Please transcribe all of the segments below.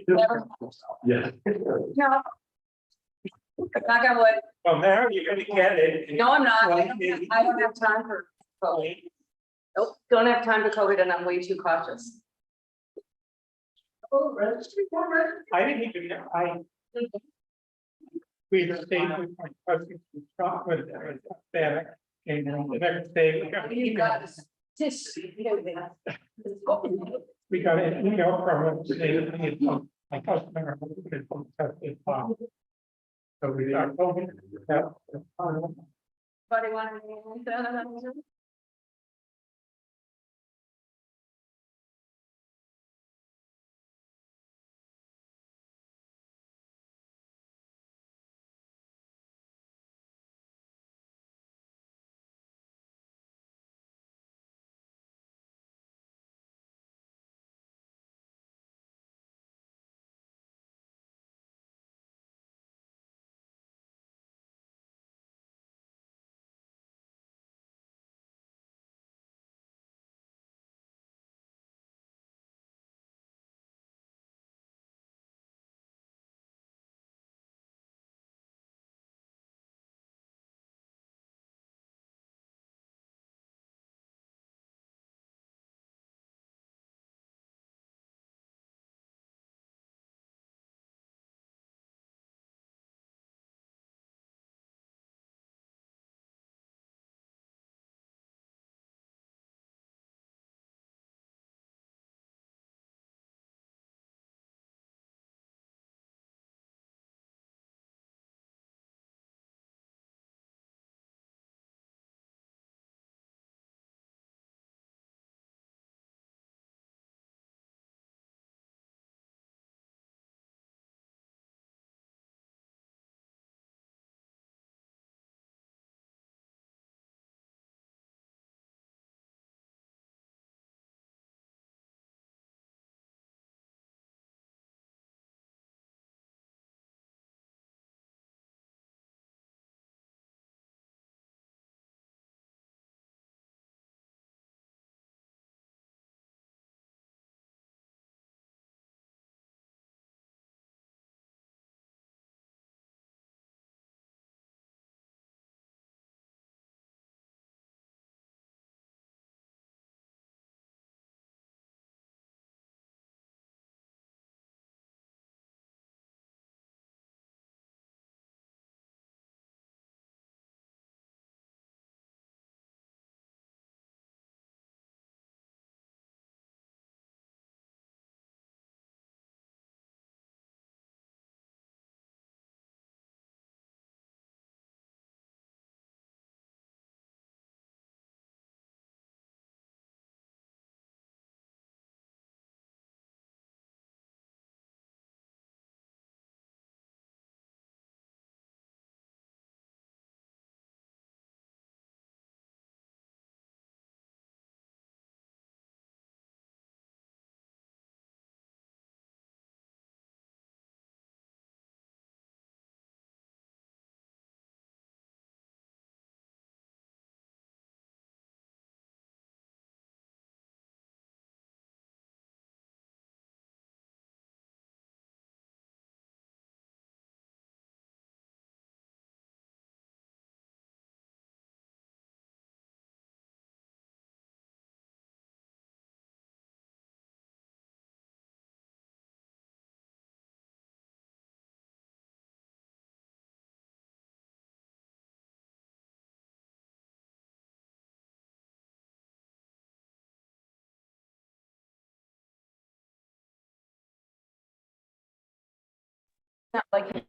Yeah. No. Knock on wood. Well, now you're gonna get it. No, I'm not. I don't have time for COVID. Nope, don't have time for COVID and I'm way too cautious. Oh, registry, I didn't even know, we just stayed with my cousin from Scotland, there was there, and then the next day we got an email. We got an email from him saying that he had come, my customer had come tested positive. So we got COVID. Buddy wanted. Not like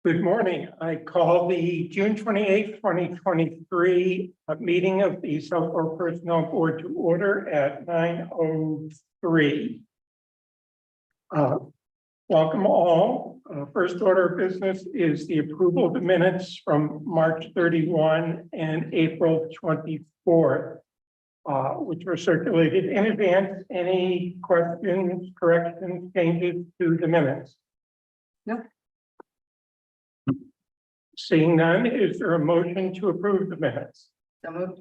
Good morning. I call the June 28th, 2023 meeting of the Southborough Personnel Board to order at 9:03. Welcome all. First order of business is the approval of the minutes from March 31 and April 24th, which were circulated in advance. Any questions, corrections, changes to the minutes? No. Seeing none, is there a motion to approve the minutes? So moved.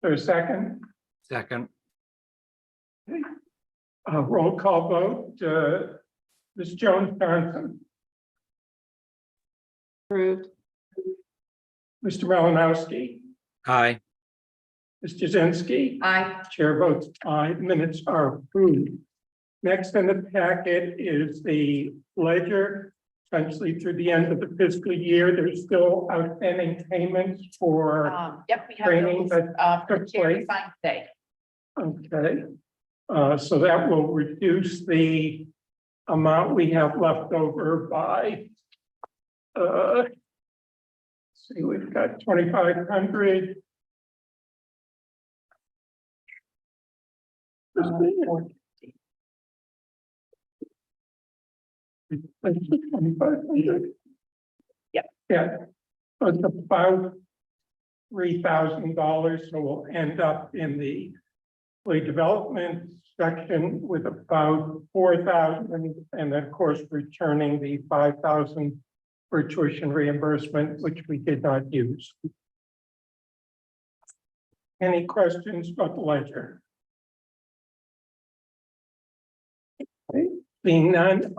For a second, Second, roll call vote, Ms. Jones Johnson, Approved. Mr. Malinowski, aye. Ms. Jazinski, Aye. chair votes aye, minutes are approved. Next in the packet is the ledger, essentially through the end of the fiscal year. There's still outstanding payments for, Yep, we have training those, that for took chair to place. sign today. okay. So that will reduce the amount we have left over by, see, we've got 2,500. Yep. Yeah, so it's about $3,000, so we'll end up in the employee development section with about 4,000, and then of course returning the 5,000 for tuition reimbursement, which we did not use. Any questions about the ledger? Okay, seeing none,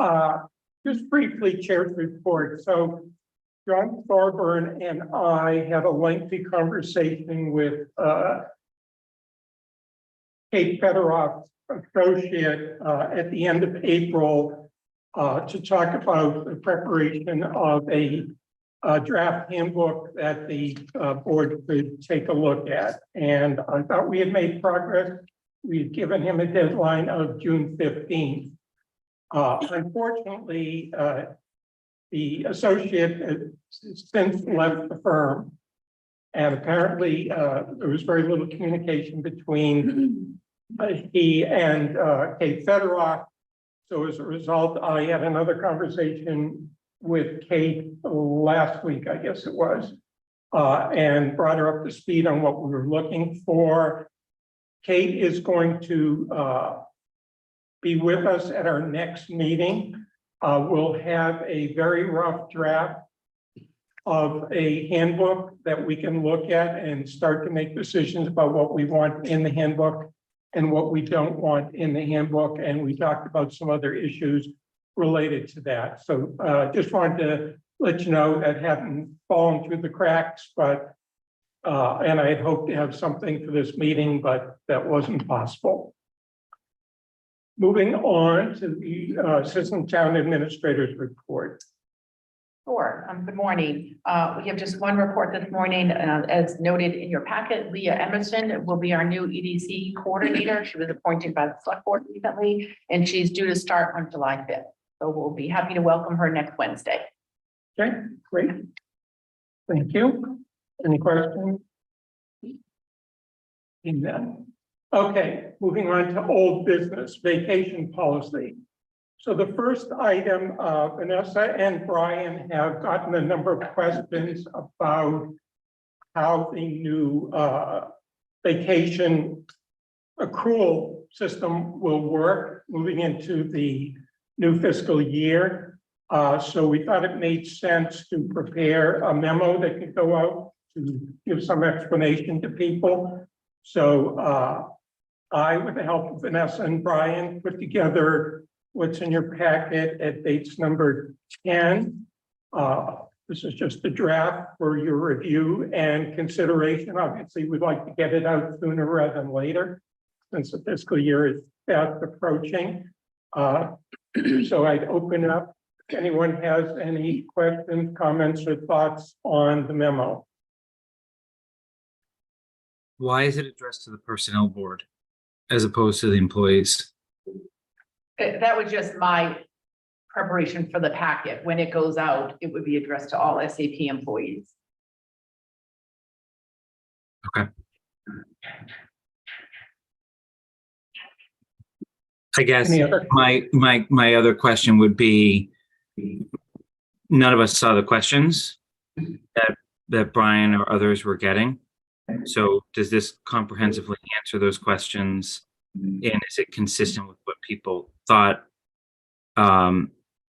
just briefly, Chair's report. So John Thorburn and I had a lengthy conversation with Kate Federoff, associate, at the end of April to talk about the preparation of a draft handbook that the board could take a look at. And I thought we had made progress. We had given him a deadline of June 15th. Unfortunately, the associate has since left the firm. And apparently, there was very little communication between he and Kate Federoff. So as a result, I had another conversation with Kate last week, I guess it was, and brought her up to speed on what we were looking for. Kate is going to be with us at our next meeting. We'll have a very rough draft of a handbook that we can look at and start to make decisions about what we want in the handbook and what we don't want in the handbook. And we talked about some other issues related to that. So just wanted to let you know that hadn't fallen through the cracks, but and I had hoped to have something for this meeting, but that wasn't possible. Moving on to the Assistant Town Administrator's report. Sure. Good morning. We have just one report this morning, as noted in your packet. Leah Emerson will be our new EDC coordinator. She was appointed by the select board recently, and she's due to start on July 5th. So we'll be happy to welcome her next Wednesday. Okay, great. Thank you. Any questions? None. Okay, moving on to old business, vacation policy. So the first item, Vanessa and Brian have gotten a number of questions about how the new vacation accrual system will work moving into the new fiscal year. So we thought it made sense to prepare a memo that could go out to give some explanation to people. So I, with the help of Vanessa and Brian, put together what's in your packet at dates number 10. This is just a draft for your review and consideration. Obviously, we'd like to get it out sooner rather than later, since the fiscal year is fast approaching. So I'd open up if anyone has any questions, comments, or thoughts on the memo. Why is it addressed to the personnel board as opposed to the employees? That was just my preparation for the packet. When it goes out, it would be addressed to all SAP employees. I guess Any other? my other question would be, none of us saw the questions that Brian or others were getting. So does this comprehensively answer those questions? And is it consistent with what people thought? Right,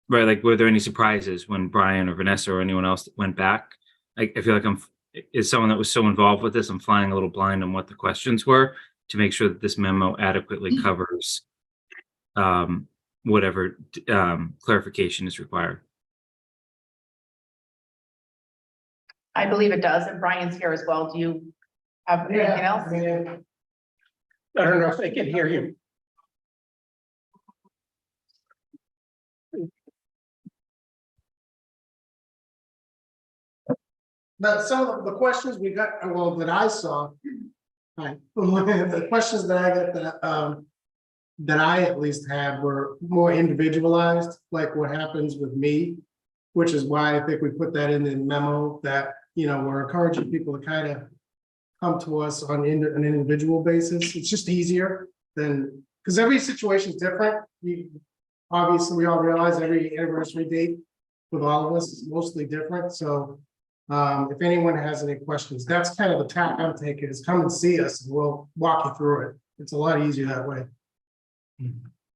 like, were there any surprises when Brian or Vanessa or anyone else went back? I feel like is someone that was so involved with this, I'm flying a little blind on what the questions were to make sure that this memo adequately covers whatever clarification is required. I believe it does, and Brian's here as well. Do you have anything else? I don't know if they can hear you. But some of the questions we got, well, that I saw, right, the questions that I got that I at least had were more individualized, like what happens with me, which is why I think we put that in the memo that, you know, we're encouraging people to kind of come to us on an individual basis. It's just easier than, because every situation is different. Obviously, we all realize every anniversary date with all of us is mostly different. So if anyone has any questions, that's kind of the tack I'm taking, is come and see us and we'll walk you through it. It's a lot easier that way.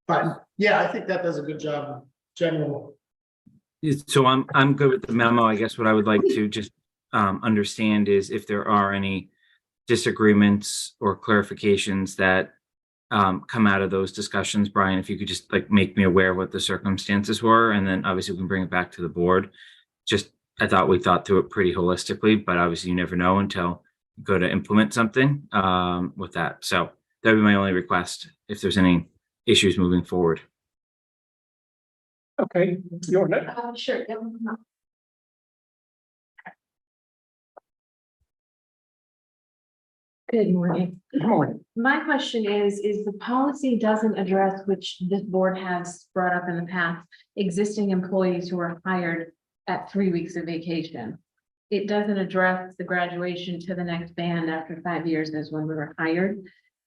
But yeah, I think that does a good job of general. So I'm good with the memo. I guess what I would like to just understand is if there are any disagreements or clarifications that come out of those discussions. Brian, if you could just like make me aware of what the circumstances were, and then obviously we can bring it back to the board. Just, I thought we thought through it pretty holistically, but obviously you never know until you go to implement something with that. So that would be my only request if there's any issues moving forward. Okay, you're next. Sure. Good morning. Good morning. My question is the policy doesn't address, which this board has brought up in the past, existing employees who are hired at 3 weeks of vacation. It doesn't address the graduation to the next band after 5 years is when we were hired.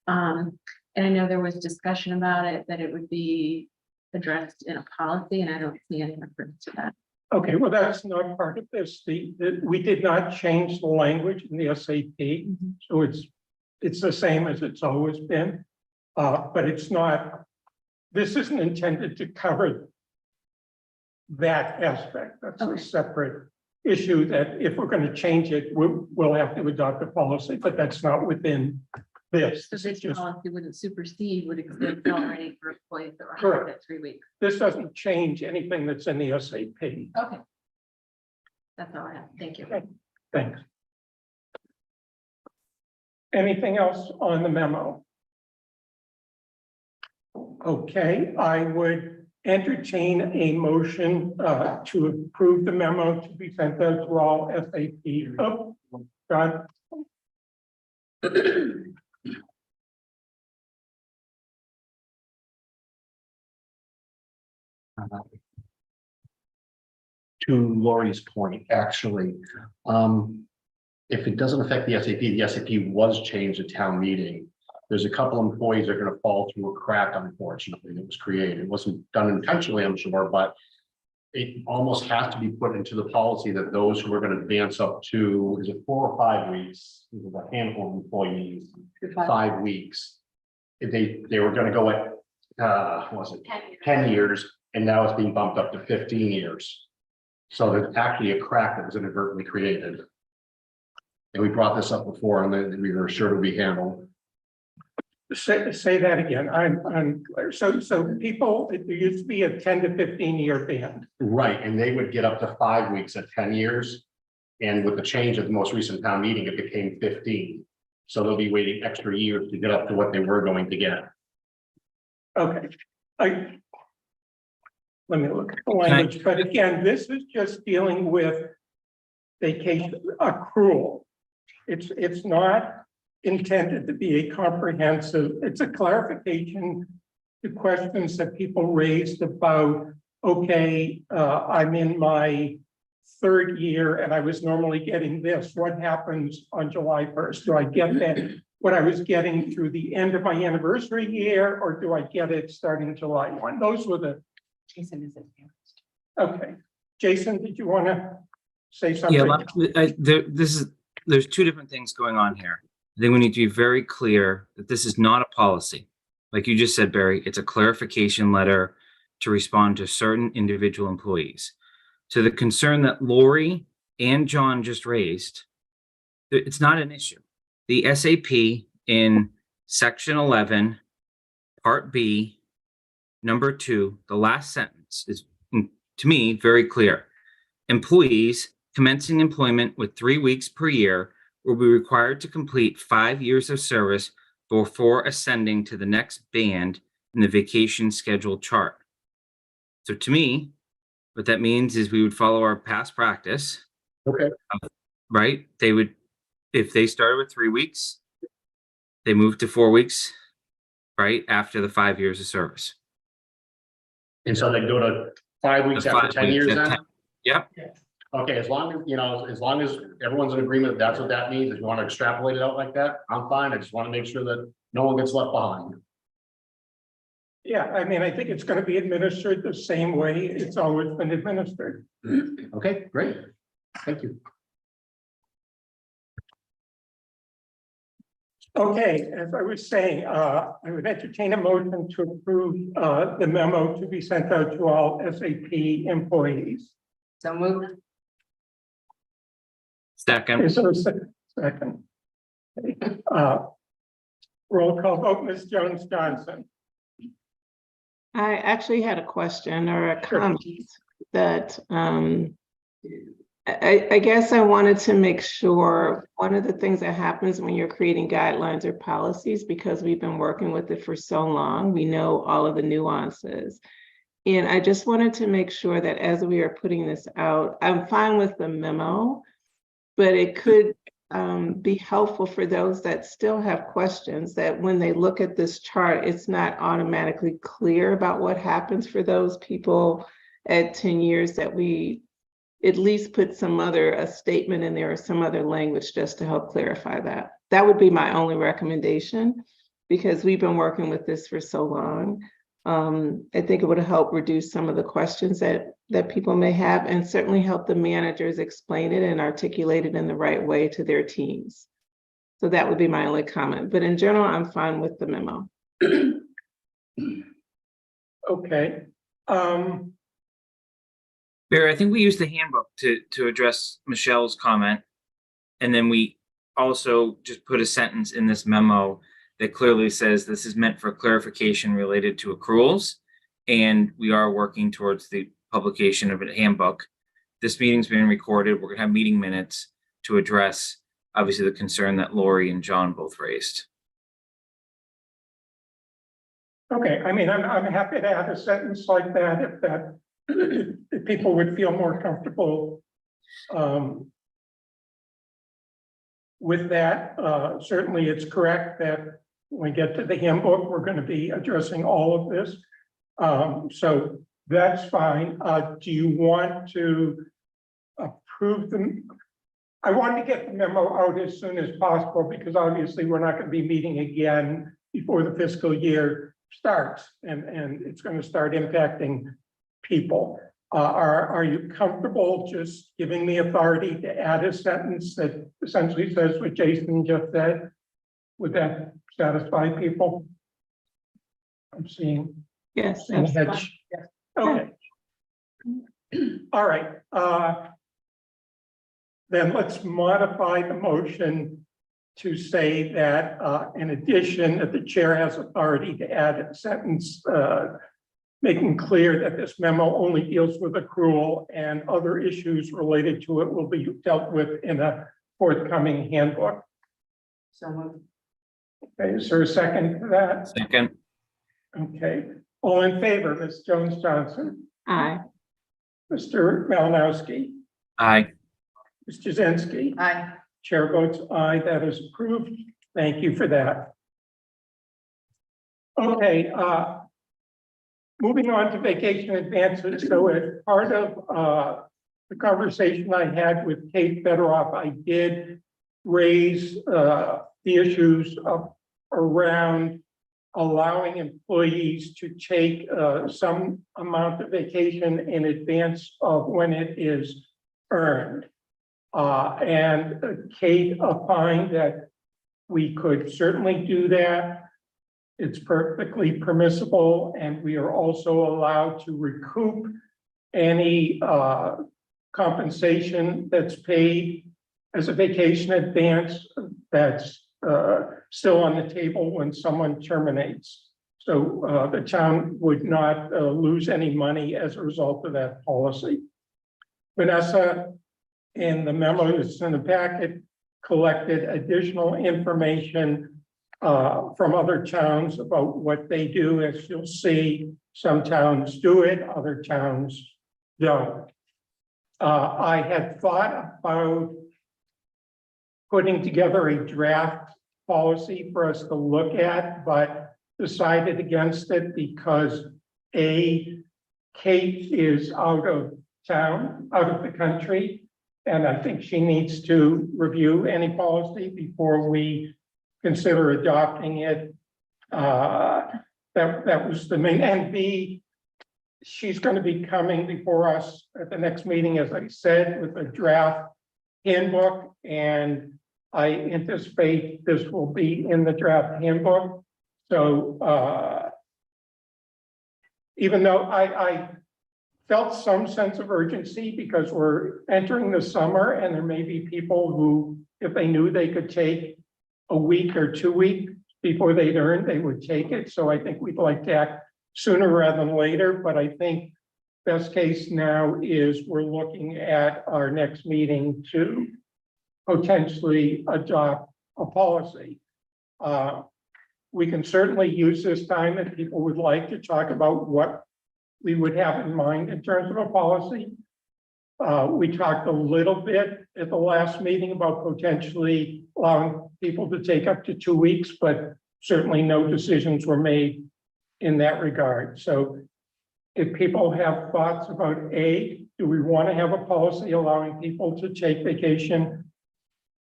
And I know there was discussion about it, that it would be addressed in a policy, and I don't see any reference to that. Okay, well, that's not part of this. We did not change the language in the SAP, so it's the same as it's always been. But it's not, this isn't intended to cover that aspect. That's a separate issue that if we're going to change it, we'll have to adopt a policy, but that's not within this. So This is this just, policy wouldn't supersede, would exist already for employees that were Correct. hired at 3 weeks. this doesn't change anything that's in the SAP. Okay. That's all I have. Thank you. Thanks. Anything else on the memo? Okay, I would entertain a motion to approve the memo to be sent out to all SAP. Oh, John. To Lori's point, actually, if it doesn't affect the SAP was changed at town meeting. There's a couple employees that are going to fall through a crack, unfortunately, that was created. It wasn't done intentionally, I'm sure, but it almost has to be put into the policy that those who are going to advance up to, is it 4 or 5 weeks? There's a handful of employees, 5 weeks. If they were going to go at, what was it, 10 years, and now it's being bumped up to 15 years. So there's actually a crack that was inadvertently created. And we brought this up before, and then we were sure to be handled. Say that again. I'm unclear. So people, it used to be a 10 to 15 year band. Right, and they would get up to 5 weeks at 10 years. And with the change of the most recent town meeting, it became 15. So they'll be waiting extra years to get up to what they were going to get. Okay. Let me look at the language, but again, this is just dealing with vacation accrual. It's not intended to be a comprehensive, it's a clarification to questions that people raised about okay, I'm in my third year and I was normally getting this. What happens on July 1st? Do I get that, what I was getting through the end of my anniversary year, or do I get it starting July 1? Those were the, Jason is in here. okay. Jason, did you want to say Yeah, something? there's two different things going on here. I think we need to be very clear that this is not a policy. Like you just said, Barry, it's a clarification letter to respond to certain individual employees. To the concern that Lori and John just raised, it's not an issue. The SAP in section 11, part B, number 2, the last sentence is, to me, very clear. Employees commencing employment with 3 weeks per year will be required to complete 5 years of service before ascending to the next band in the vacation schedule chart. So to me, what that means is we would follow our past practice, Okay, right? They would, if they started with 3 weeks, they moved to 4 weeks, right? After the 5 years of service. and so they go to 5 weeks The after 5 10 weeks years at then? 10. Yep. Okay, as long as, as long as everyone's in agreement, that's what that means. If you want to extrapolate it out like that, I'm fine. I just want to make sure that no one gets left behind. Yeah, I mean, I think it's going to be administered the same way it's always been administered. Okay, great. Thank you. Okay, as I was saying, I would entertain a motion to approve the memo to be sent out to all SAP employees. So moved. Second, Is there a second? Okay, roll call vote, Ms. Jones Johnson. I actually had a question or a Sure. comment that I guess I wanted to make sure one of the things that happens when you're creating guidelines or policies, because we've been working with it for so long, we know all of the nuances. And I just wanted to make sure that as we are putting this out, I'm fine with the memo, but it could be helpful for those that still have questions, that when they look at this chart, it's not automatically clear about what happens for those people at 10 years, that we at least put some other, a statement in there or some other language just to help clarify that. That would be my only recommendation, because we've been working with this for so long. I think it would help reduce some of the questions that people may have, and certainly help the managers explain it and articulate it in the right way to their teams. So that would be my only comment, but in general, I'm fine with the memo. Okay. Barry, I think we used the handbook to address Michelle's comment. And then we also just put a sentence in this memo that clearly says this is meant for clarification related to accruals. And we are working towards the publication of a handbook. This meeting's being recorded. We're gonna have meeting minutes to address, obviously, the concern that Lori and John both raised. Okay, I mean, I'm happy to add a sentence like that if people would feel more comfortable with that. Certainly, it's correct that when we get to the handbook, we're going to be addressing all of this. So that's fine. Do you want to approve them? I want to get the memo out as soon as possible, because obviously we're not going to be meeting again before the fiscal year starts, and it's going to start impacting people. Are you comfortable just giving me authority to add a sentence that essentially says what Jason just said? Would that satisfy people? I'm seeing. Yes, seeing absolutely. heads. Okay. All right. Then let's modify the motion to say that in addition, that the chair has authority to add a sentence making clear that this memo only deals with accrual, and other issues related to it will be dealt with in a forthcoming handbook. So moved. Okay, is there a second to that? Second, Okay, all in favor, Ms. Jones Johnson, Aye. Mr. Malinowski, aye. Ms. Jazinski. Aye. Chair votes aye, that is approved. Thank you for that. Okay, moving on to vacation advances, so as part of the conversation I had with Kate Federoff, I did raise the issues of around allowing employees to take some amount of vacation in advance of when it is earned. And Kate opined that we could certainly do that. It's perfectly permissible, and we are also allowed to recoup any compensation that's paid as a vacation advance that's still on the table when someone terminates. So the town would not lose any money as a result of that policy. Vanessa, in the memo that's in the packet, collected additional information from other towns about what they do. As you'll see, some towns do it, other towns don't. I had thought about putting together a draft policy for us to look at, but decided against it because A, Kate is out of town, out of the country, and I think she needs to review any policy before we consider adopting it. That was the main, and B, she's going to be coming before us at the next meeting, as I said, with a draft handbook, and I anticipate this will be in the draft handbook. So even though I felt some sense of urgency because we're entering the summer and there may be people who, if they knew they could take a week or 2 weeks before they'd earn, they would take it. So I think we'd like to act sooner rather than later, but I think best case now is we're looking at our next meeting to potentially adopt a policy. We can certainly use this time if people would like to talk about what we would have in mind in terms of a policy. We talked a little bit at the last meeting about potentially allowing people to take up to 2 weeks, but certainly no decisions were made in that regard. So if people have thoughts about A, do we want to have a policy allowing people to take vacation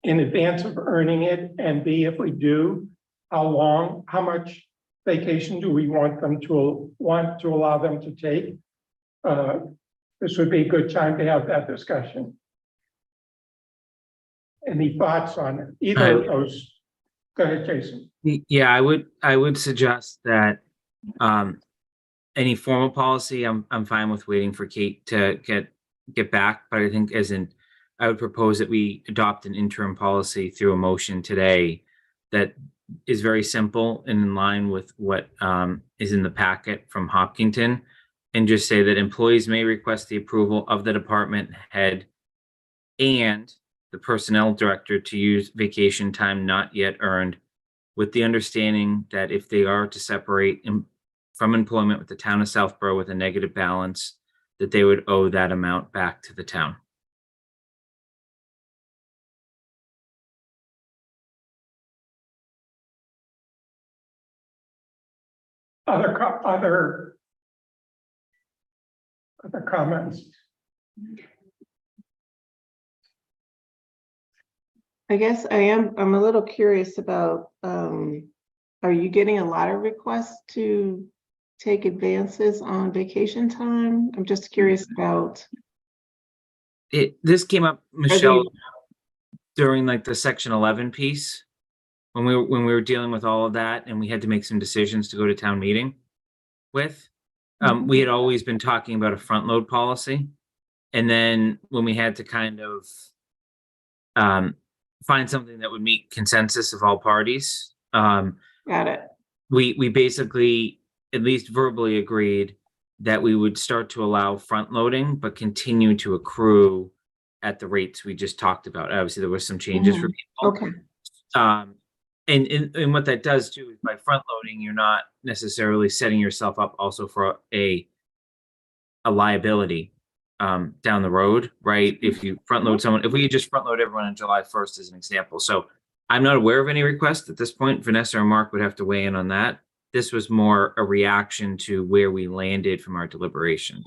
in advance of earning it? And B, if we do, how much vacation do we want to allow them to take? This would be a good time to have that discussion. Any thoughts on either of those? Go ahead, Jason. Yeah, I would suggest that any formal policy, I'm fine with waiting for Kate to get back, but I think I would propose that we adopt an interim policy through a motion today that is very simple and in line with what is in the packet from Hopkinton, and just say that employees may request the approval of the department head and the personnel director to use vacation time not yet earned, with the understanding that if they are to separate from employment with the town of Southborough with a negative balance, that they would owe that amount back to the town. Other comments? I guess I'm a little curious about, are you getting a lot of requests to take advances on vacation time? I'm just curious about. This came up, Michelle, during like the Section 11 piece, when we were dealing with all of that and we had to make some decisions to go to town meeting with. We had always been talking about a front load policy. And then when we had to kind of find something that would meet consensus of all parties, Got it. we basically, at least verbally, agreed that we would start to allow front loading, but continue to accrue at the rates we just talked about. Obviously, there were some changes for people. Okay. And what that does too is by front loading, you're not necessarily setting yourself up also for a liability down the road, right? If you front load someone, if we just front load everyone on July 1st as an example. So I'm not aware of any requests at this point. Vanessa or Mark would have to weigh in on that. this was more a reaction to where we landed from our deliberations.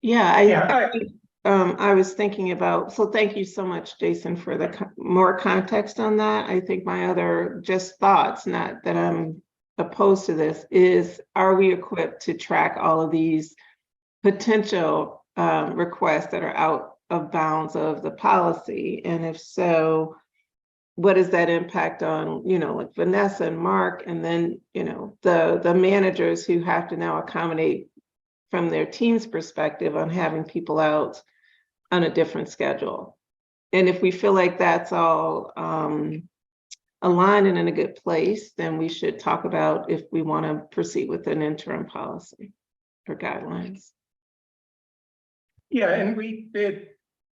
Yeah, Yeah, I was thinking about, so thank you so much, Jason, for the more context on that. I think my other just thoughts, not that I'm opposed to this, is are we equipped to track all of these potential requests that are out of bounds of the policy? And if so, what is that impact on, like Vanessa and Mark, and then, the managers who have to now accommodate from their team's perspective on having people out on a different schedule. And if we feel like that's all aligned and in a good place, then we should talk about if we want to proceed with an interim policy or guidelines. yeah, and we did,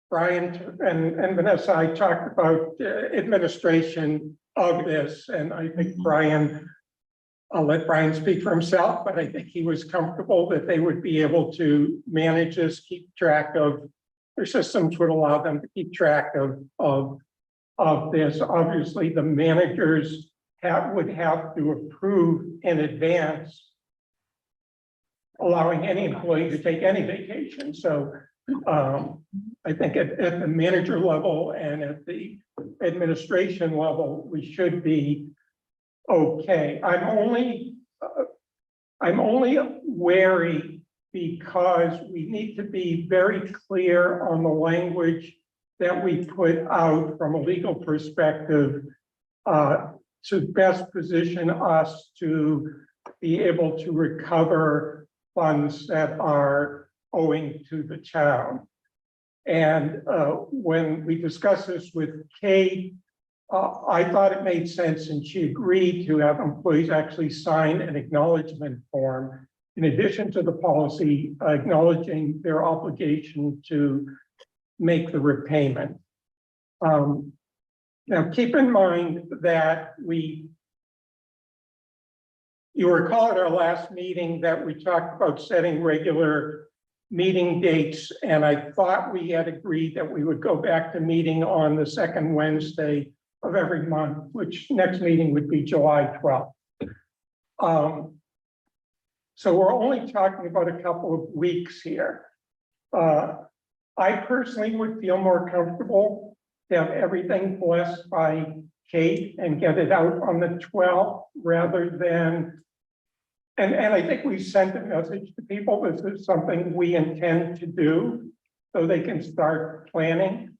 Brian and Vanessa, I talked about administration of this, and I think Brian, I'll let Brian speak for himself, but I think he was comfortable that they would be able to manage this, keep track of, their systems would allow them to keep track of this. Obviously, the managers would have to approve in advance, allowing any employee to take any vacation. So I think at the manager level and at the administration level, we should be okay. I'm only wary because we need to be very clear on the language that we put out from a legal perspective to best position us to be able to recover funds that are owing to the town. And when we discussed this with Kate, I thought it made sense, and she agreed to have employees actually sign an acknowledgement form in addition to the policy acknowledging their obligation to make the repayment. Now, keep in mind that you recall at our last meeting that we talked about setting regular meeting dates, and I thought we had agreed that we would go back to meeting on the second Wednesday of every month, which next meeting would be July 12th. So we're only talking about a couple of weeks here. I personally would feel more comfortable to have everything blessed by Kate and get it out on the 12th rather than, and I think we sent a message to people, this is something we intend to do so they can start planning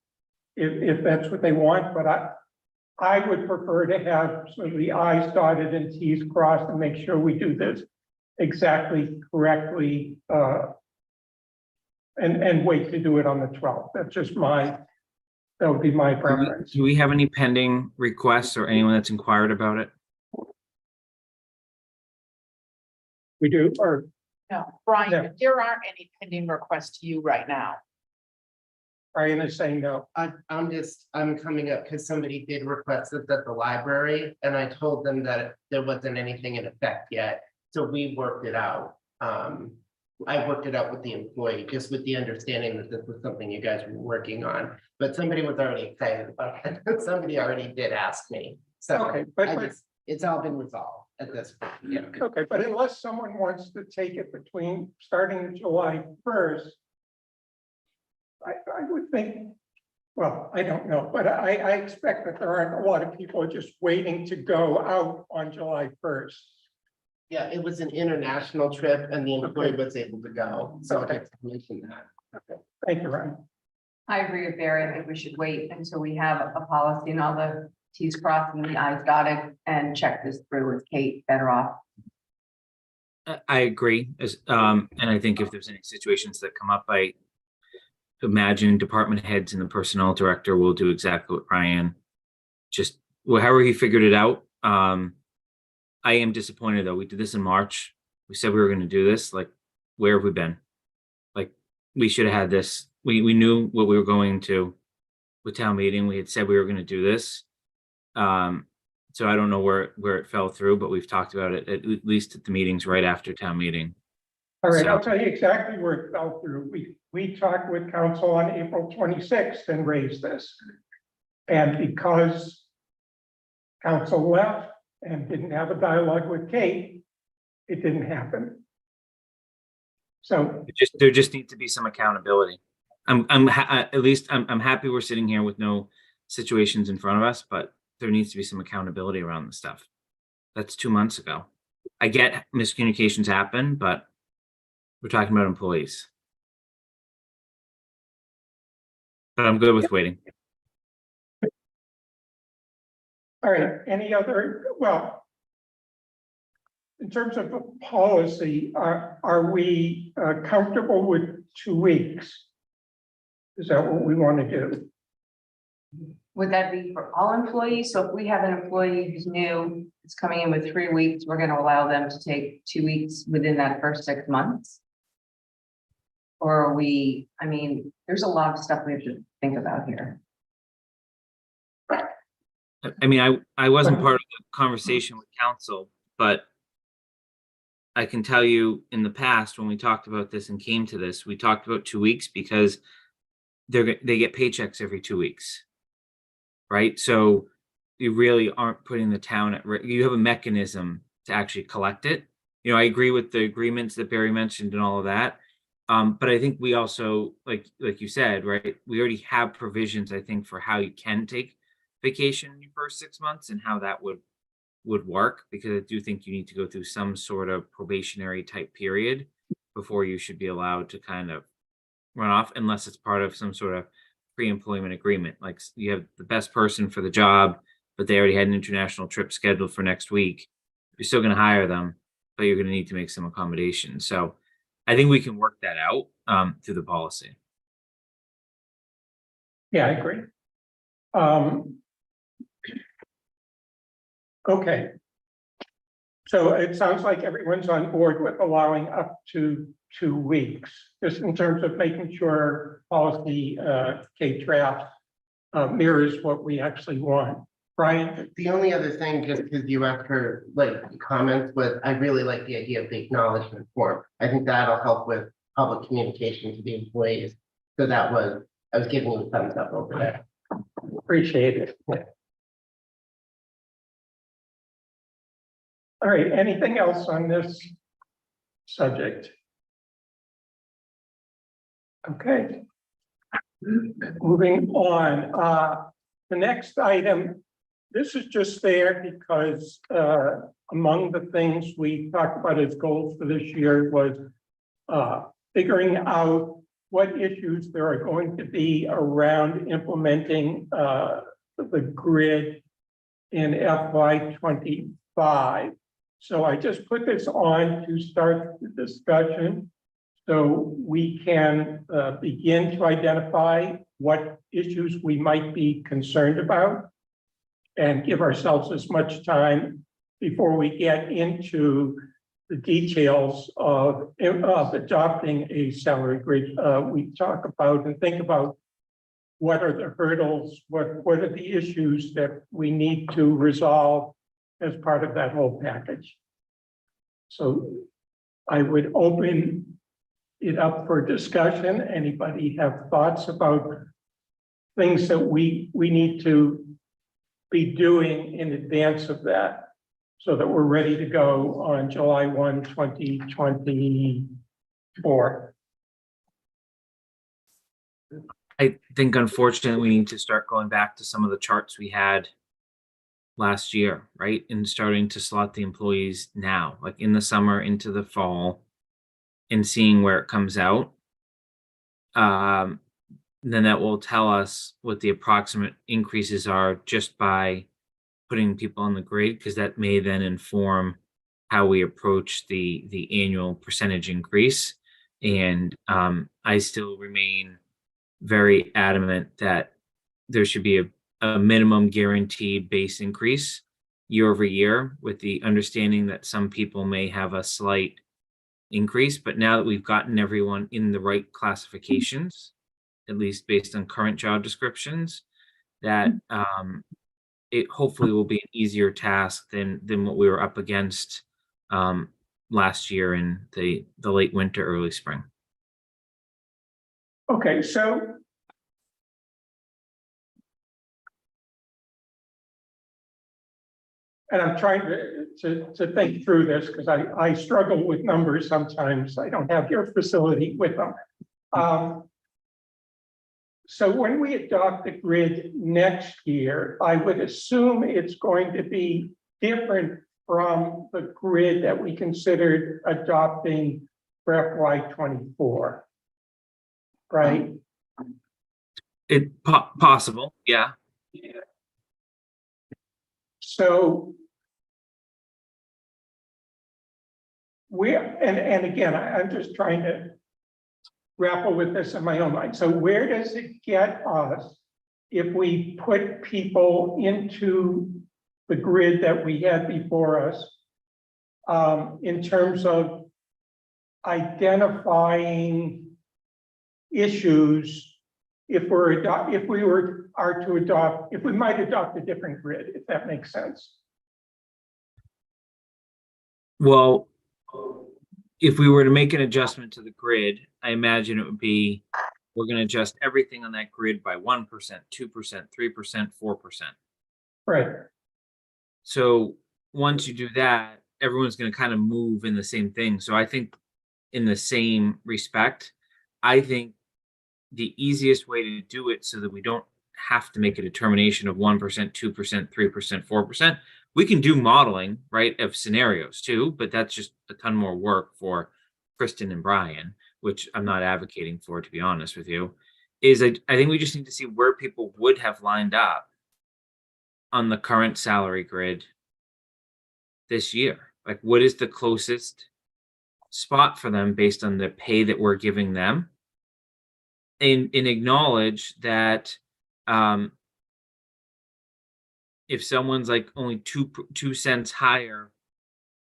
if that's what they want. But I would prefer to have sort of the I's dotted and T's crossed and make sure we do this exactly correctly and wait to do it on the 12th. That's just that would be my preference. Do we have any pending requests or anyone that's inquired about it? We do, or No, Brian, No. there aren't any pending requests to you right now. Brian is saying no. I'm coming up because somebody did request it at the library, and I told them that there wasn't anything in effect yet, so we worked it out. I worked it out with the employee, just with the understanding that this was something you guys were working on, but somebody was already excited about it, somebody already did ask me, so Okay, but it's all been resolved at this point, yeah. okay, but unless someone wants to take it between starting July 1st, I would think, well, I don't know, but I expect that there aren't a lot of people just waiting to go out on July 1st. Yeah, it was an international trip and the employee was able to go, so I Okay. have to mention that. Thank you, Ryan. I agree with Barry. I think we should wait until we have a policy and all the T's crossed and the I's dotted and check this through with Kate better off. I agree, and I think if there's any situations that come up, I imagine department heads and the personnel director will do exactly what Ryan just, however he figured it out. I am disappointed though. We did this in March. We said we were going to do this. Like, where have we been? Like, we should have had this. We knew what we were going to with town meeting. We had said we were going to do this. So I don't know where it fell through, but we've talked about it at least at the meetings right after town meeting. All right, So- I'll tell you exactly where it fell through. We talked with council on April 26th and raised this. And because council left, and didn't have a dialogue with Kate, it didn't happen. So, There just needs to be some accountability. At least I'm happy we're sitting here with no situations in front of us, but there needs to be some accountability around the stuff. That's 2 months ago. I get miscommunications happen, but we're talking about employees. But I'm good with waiting. all right, any other, well, in terms of a policy, are we comfortable with 2 weeks? Is that what we want to do? Would that be for all employees? So if we have an employee who's new, is coming in with 3 weeks, we're gonna allow them to take 2 weeks within that first 6 months? Or are we, I mean, there's a lot of stuff we have to think about here. I mean, I wasn't part of the conversation with council, but I can tell you in the past, when we talked about this and came to this, we talked about 2 weeks because they get paychecks every 2 weeks. Right? So you really aren't putting the town at risk. You have a mechanism to actually collect it. You know, I agree with the agreements that Barry mentioned and all of that. But I think we also, like you said, right, we already have provisions, I think, for how you can take vacation in your first 6 months and how that would work, because I do think you need to go through some sort of probationary type period before you should be allowed to kind of run off, unless it's part of some sort of pre-employment agreement. Like you have the best person for the job, but they already had an international trip scheduled for next week. You're still going to hire them, but you're going to need to make some accommodations. So I think we can work that out through the policy. Yeah, I agree. Okay. So it sounds like everyone's on board with allowing up to 2 weeks, just in terms of making sure policy K draft mirrors what we actually want. Brian? The only other thing, just because you asked for like comments, was I really like the idea of the acknowledgement form. I think that'll help with public communication to the employees. So I was giving you a thumbs up over there. Appreciate it. All right, anything else on this subject? Okay. Moving on, the next item, this is just there because among the things we talked about as goals for this year was figuring out what issues there are going to be around implementing the grid in FY25. So I just put this on to start the discussion so we can begin to identify what issues we might be concerned about and give ourselves as much time before we get into the details of adopting a salary grid. We talk about and think about what are the hurdles, what are the issues that we need to resolve as part of that whole package. So I would open it up for discussion. Anybody have thoughts about things that we need to be doing in advance of that so that we're ready to go on July 1, 2024? I think unfortunately we need to start going back to some of the charts we had last year, right? And starting to slot the employees now, like in the summer into the fall, and seeing where it comes out. Then that will tell us what the approximate increases are just by putting people on the grid, because that may then inform how we approach the annual percentage increase. And I still remain very adamant that there should be a minimum guaranteed base increase year over year, with the understanding that some people may have a slight increase. But now that we've gotten everyone in the right classifications, at least based on current job descriptions, that it hopefully will be an easier task than what we were up against last year in the late winter, early spring. Okay, so and I'm trying to think through this because I struggle with numbers sometimes. I don't have your facility with them. So when we adopt the grid next year, I would assume it's going to be different from the grid that we considered adopting for FY '24. Right? Possible, yeah. So and again, I'm just trying to grapple with this in my own mind. So where does it get us if we put people into the grid that we had before us? In terms of identifying issues, if we might adopt a different grid, if that makes sense. Well, if we were to make an adjustment to the grid, I imagine it would be, we're going to adjust everything on that grid by 1%, 2%, 3%, 4%. Right. So once you do that, everyone's going to kind of move in the same thing. So I think in the same respect, I think the easiest way to do it so that we don't have to make a determination of 1%, 2%, 3%, 4%. We can do modeling, right, of scenarios too, but that's just a ton more work for Kristen and Brian, which I'm not advocating for, to be honest with you. I think we just need to see where people would have lined up on the current salary grid this year. Like, what is the closest spot for them based on the pay that we're giving them? And acknowledge that if someone's like only 2 cents higher,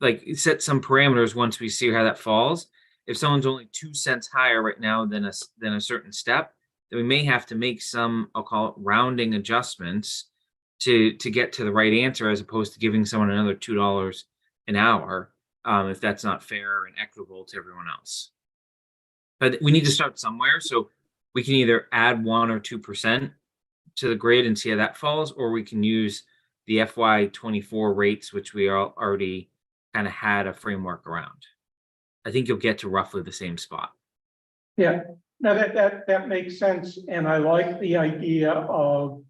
like set some parameters once we see how that falls. If someone's only 2 cents higher right now than a certain step, then we may have to make some, I'll call it rounding adjustments to get to the right answer, as opposed to giving someone another $2 an hour, if that's not fair and equitable to everyone else. But we need to start somewhere, so we can either add 1 or 2% to the grid and see how that falls, or we can use the FY '24 rates, which we already kind of had a framework around. I think you'll get to roughly the same spot. Yeah, no, that makes sense, and I like the idea of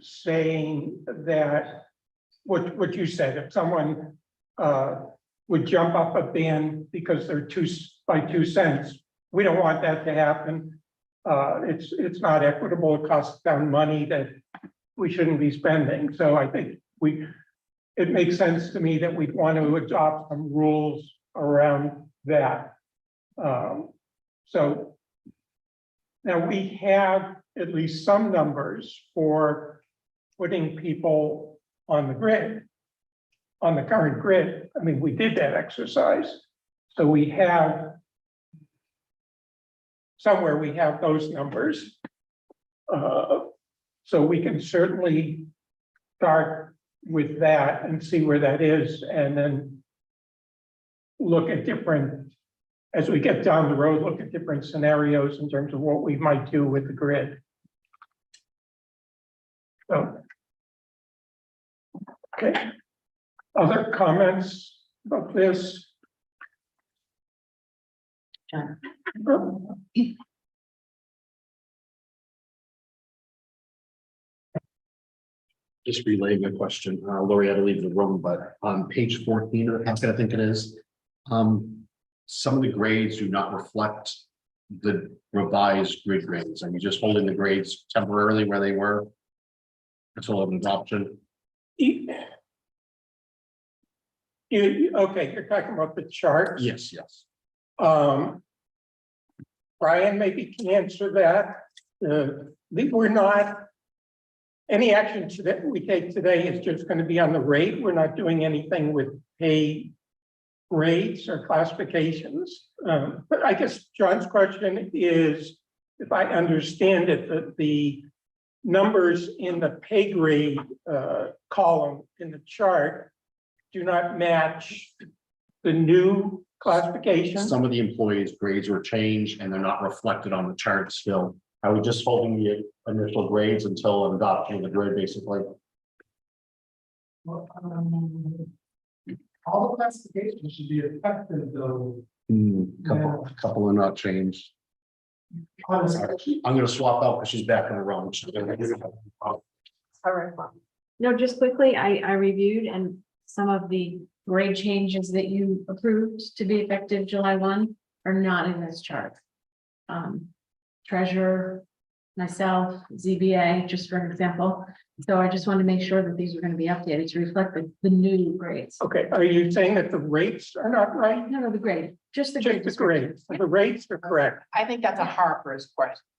saying that what you said, if someone would jump up a band because they're by 2 cents, we don't want that to happen. It's not equitable. It costs down money that we shouldn't be spending. So I think it makes sense to me that we'd want to adopt some rules around that. So now we have at least some numbers for putting people on the grid, on the current grid. I mean, we did that exercise. So we have somewhere we have those numbers. So we can certainly start with that and see where that is, and then look at different, as we get down the road, look at different scenarios in terms of what we might do with the grid. So, okay. Other comments about this? John. Just relaying a question, Lori had to leave the room, but on page 14 of the packet, I think it is. Some of the grades do not reflect the revised grid grades. Are you just holding the grades temporarily where they were until an adoption? Okay, you're talking about the charts? Yes, yes. Brian maybe can answer that. We're not, any action that we take today is just going to be on the rate. We're not doing anything with pay grades or classifications. But I guess John's question is, if I understand it, that the numbers in the pay grade column in the chart do not match the new classification. Some of the employees' grades were changed and they're not reflected on the chart still. Are we just holding the initial grades until an adoption of the grid, basically? Well, all the classifications should be effective though, Couple are not changed. honestly. I'm gonna swap out because she's back on her own. All right. No, just quickly, I reviewed and some of the grade changes that you approved to be effective July 1 are not in this chart. Treasurer, myself, ZBA, just for an example. So I just wanted to make sure that these were going to be updated to reflect the new grades. Okay, are you saying that the rates are not right? No, the grade, just the grade. Just the grades, the rates are correct. I think that's a Harper's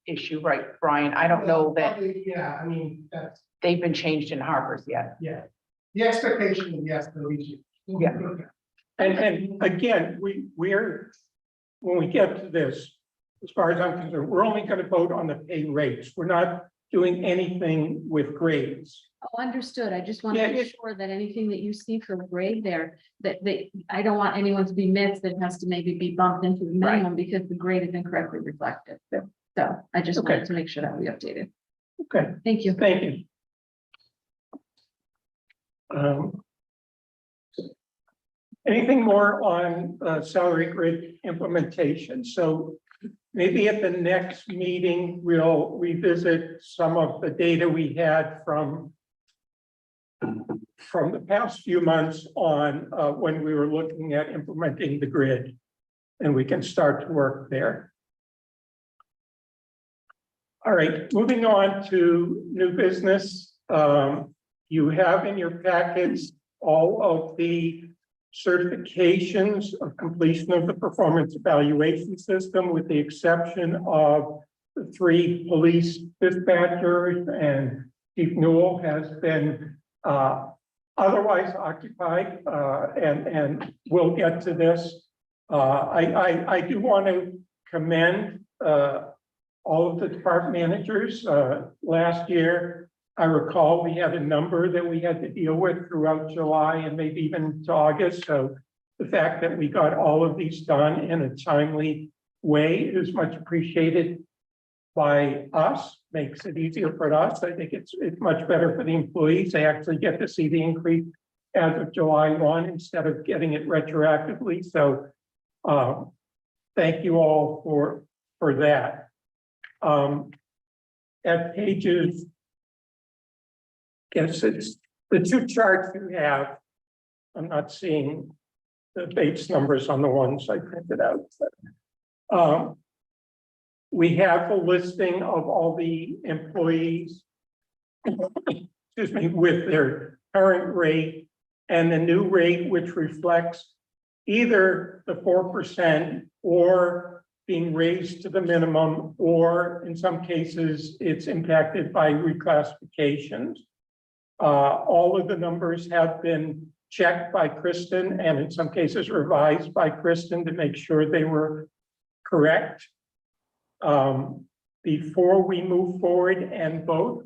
issue, right, Brian? I don't know that Probably, yeah, I mean, that's, they've been changed in Harper's yet. yeah. The expectation is yes, they'll be. Yeah. And again, we're, when we get to this, as far as I'm concerned, we're only gonna vote on the pay rates. We're not doing anything with grades. Oh, understood. I just want Yeah, to make it- sure that anything that you see for grade there, that I don't want anyone to be missed that has to maybe be bumped into the minimum because the grade is incorrectly reflected. So I just Okay. wanted to make sure that we updated. Okay, Thank you. thank you. Anything more on salary grid implementation? So maybe at the next meeting, we'll revisit some of the data we had from the past few months on when we were looking at implementing the grid. And we can start to work there. All right, moving on to new business. You have in your packets all of the certifications of completion of the performance evaluation system, with the exception of the 3 police dispatchers, and Chief Newell has been otherwise occupied, and we'll get to this. I do want to commend all of the department managers. Last year, I recall we had a number that we had to deal with throughout July and maybe even to August. So the fact that we got all of these done in a timely way is much appreciated by us, makes it easier for us. I think it's much better for the employees. They actually get to see the increase as of July 1 instead of getting it retroactively. So thank you all for that. At pages, guess it's the 2 charts you have. I'm not seeing the base numbers on the ones I printed out. We have a listing of all the employees, excuse me, with their current rate and the new rate, which reflects either the 4% or being raised to the minimum, or in some cases, it's impacted by reclassifications. All of the numbers have been checked by Kristen, and in some cases revised by Kristen to make sure they were correct. Before we move forward and vote,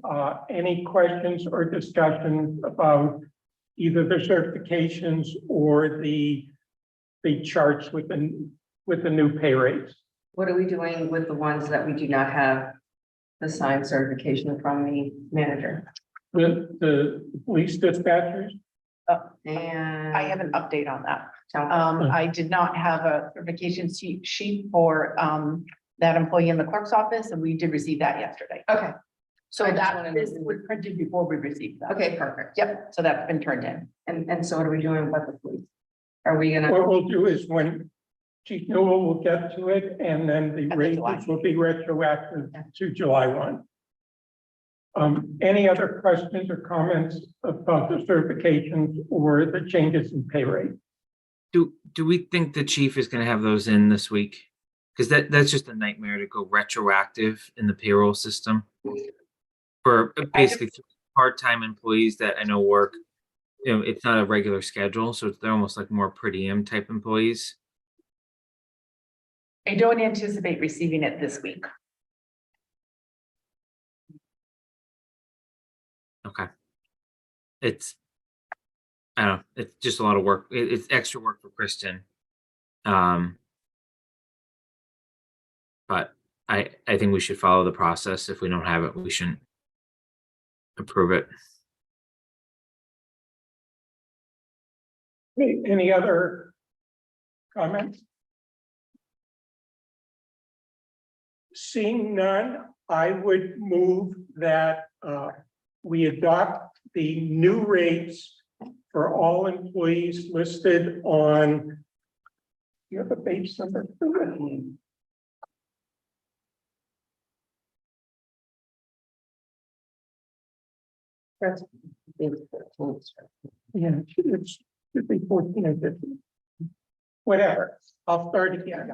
any questions or discussions about either the certifications or the charts with the new pay rates? What are we doing with the ones that we do not have the signed certification from the manager? The police dispatchers? And. I have an update on that. Town- I did not have a certification sheet for that employee in the clerk's office, and we did receive that yesterday. Okay, So I just that wanted this to- was printed before we received that. okay, perfect. Yep, so that's been turned in. And so what are we doing about the police? Are we gonna, What we'll do is when Chief Newell will get to it, and then the At the raises July. will be retroactive to July 1. Any other questions or comments about the certifications or the changes in pay rate? Do we think the chief is gonna have those in this week? Because that's just a nightmare to go retroactive in the payroll system. For basically part-time employees that I know work, it's not a regular schedule, so they're almost like more per diem type employees. I don't anticipate receiving it this week. Okay. I don't know, it's just a lot of work. It's extra work for Kristen. But I think we should follow the process. If we don't have it, we shouldn't approve it. Any other comments? Seeing none, I would move that we adopt the new rates for all employees listed on. You have a page number? Yeah, it should be 14 or 15. Whatever, I'll start again.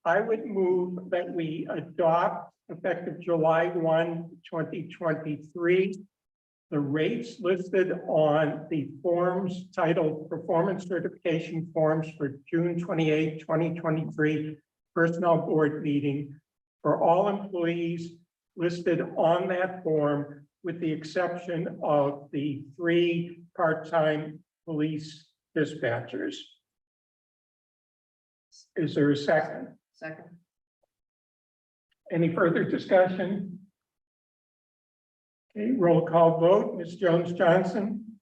I would move that we adopt effective July 1, 2023. The rates listed on the forms titled Performance Certification Forms for June 28, 2023 Personnel Board Meeting for all employees listed on that form, with the exception of the 3 part-time police dispatchers. Is there a second? Second. Any further discussion? Okay, roll call vote. Ms. Jones Johnson,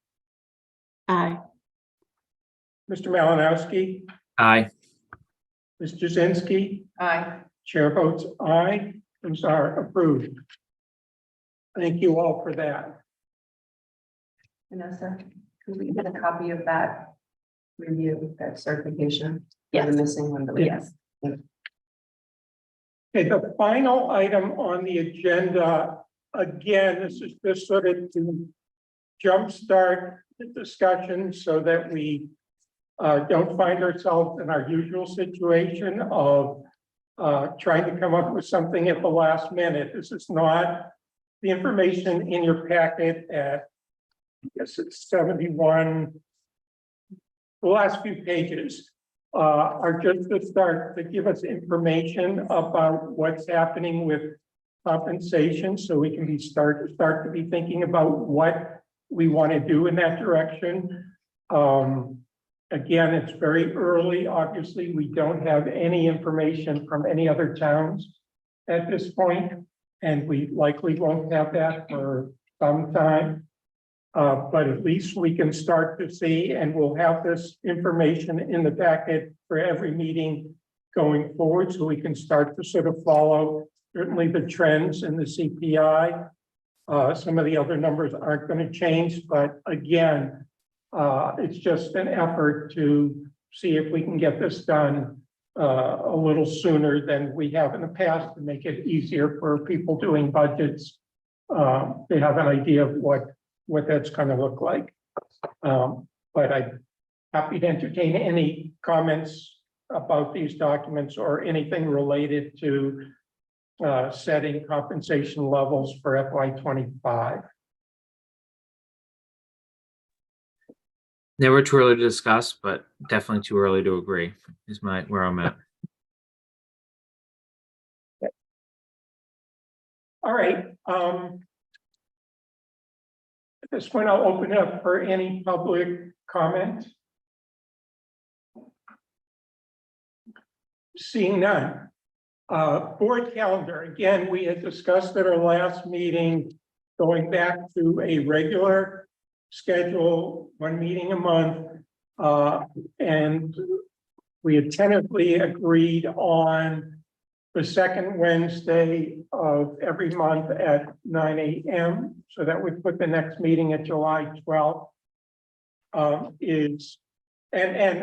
Aye. Mr. Malinowski, Aye. Ms. Jazinski, Aye. chair votes aye. Those are approved. Thank you all for that. Vanessa, could we get a copy of that review, that certification? For Yes. the missing one. Yes. Okay, the final item on the agenda, again, this is just sort of to jumpstart the discussion so that we don't find ourselves in our usual situation of trying to come up with something at the last minute. This is not the information in your packet at, I guess it's 71. The last few pages are just to start to give us information about what's happening with compensation, so we can start to be thinking about what we want to do in that direction. Again, it's very early. Obviously, we don't have any information from any other towns at this point, and we likely won't have that for some time. But at least we can start to see, and we'll have this information in the packet for every meeting going forward, so we can start to sort of follow certainly the trends in the CPI. Some of the other numbers aren't going to change, but again, it's just an effort to see if we can get this done a little sooner than we have in the past, to make it easier for people doing budgets. They have an idea of what that's going to look like. But I'm happy to entertain any comments about these documents or anything related to setting compensation levels for FY25. Never too early to discuss, but definitely too early to agree is where I'm at. All right. At this point, I'll open it up for any public comment. Seeing none. Board calendar, again, we had discussed at our last meeting, going back to a regular schedule, 1 meeting a month. And we had tentatively agreed on the second Wednesday of every month at 9 a.m. So that would put the next meeting at July 12th. And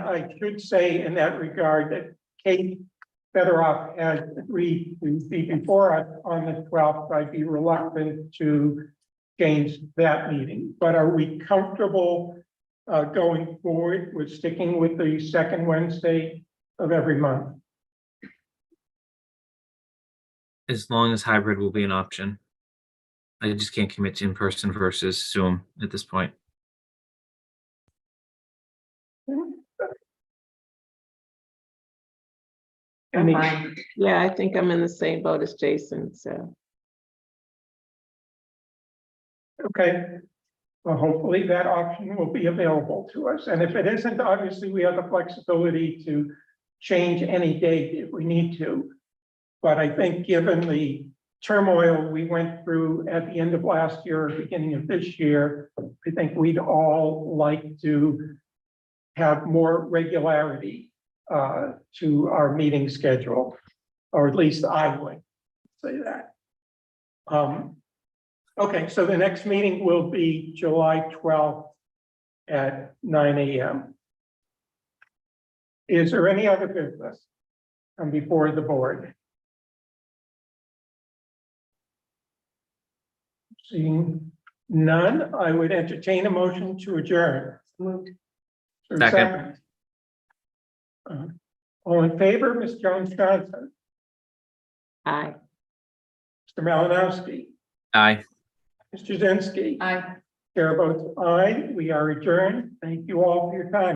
I should say in that regard that Kate Federoff had agreed to be before us on the 12th. I'd be reluctant to change that meeting, but are we comfortable going forward with sticking with the second Wednesday of every month? As long as hybrid will be an option. I just can't commit to in-person versus Zoom at this point. I'm Any- fine. Yeah, I think I'm in the same boat as Jason, so. Okay, well, hopefully that option will be available to us. And if it isn't, obviously we have the flexibility to change any date if we need to. But I think given the turmoil we went through at the end of last year, beginning of this year, I think we'd all like to have more regularity to our meeting schedule, or at least I would say that. Okay, so the next meeting will be July 12th at 9 a.m. Is there any other business come before the board? Seeing none, I would entertain a motion to adjourn. Moved. Is there a Second. All in favor, Ms. Jones Johnson, Aye. Mr. Malinowski, Aye. Mr. Zinsky. Aye. Chair votes aye. We are adjourned. Thank you all for your time.